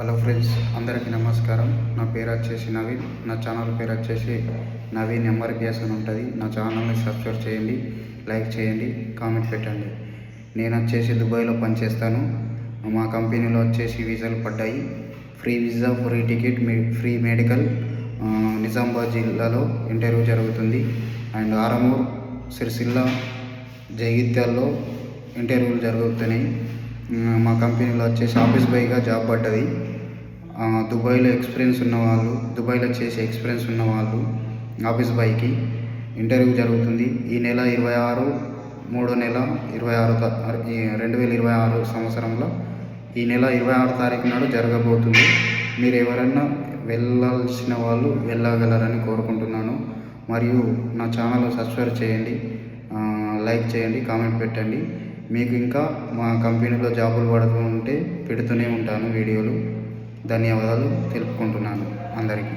Hello friends, అందరికీ నమస్కారం. నా పేరు వచ్చేసి నవీన్. నా ఛానల్ పేరు వచ్చేసి నవీన్ ఎంఆర్పిఎస్ అని ఉంటుంది. నా ఛానల్ని సబ్స్క్రైబ్ చేయండి, లైక్ చేయండి, కామెంట్ పెట్టండి. నేను వచ్చేసి దుబాయ్లో పనిచేస్తాను. మా కంపెనీలో వచ్చేసి వీసాలు పడ్డాయి. Free visa, free ticket, free medical. Nizamabad జిల్లాలో ఇంటర్వ్యూ జరుగుతుంది. అండ్ ఆరమూర్, సిరిసిల్ల, జగిత్యాల్లో ఇంటర్వ్యూలు జరుగుతున్నాయి. మా కంపెనీలో వచ్చేసి ఆఫీస్ బాయ్గా జాబ్ పడ్డది. దుబాయ్లో ఎక్స్పీరియన్స్ ఉన్నవాళ్ళు, దుబాయ్లో చేసే ఎక్స్పీరియన్స్ ఉన్నవాళ్ళు ఆఫీస్ బాయ్కి ఇంటర్వ్యూ జరుగుతుంది. ఈ నెల 26, 3వ నెల 2026 సంవత్సరంలో ఈ నెల 26 తారీఖు నాడు జరగబోతుంది. మీరు ఎవరైనా వెళ్ళాల్సిన వాళ్ళు వెళ్ళగలరని కోరుకుంటున్నాను. మరియు నా ఛానల్ సబ్స్క్రైబ్ చేయండి, లైక్ చేయండి, కామెంట్ పెట్టండి. మీకు ఇంకా మా కంపెనీలో జాబులు పడుతూ ఉంటే పెడుతూనే ఉంటాను వీడియోలు. ధన్యవాదాలు తెలుపుకుంటున్నాను అందరికీ.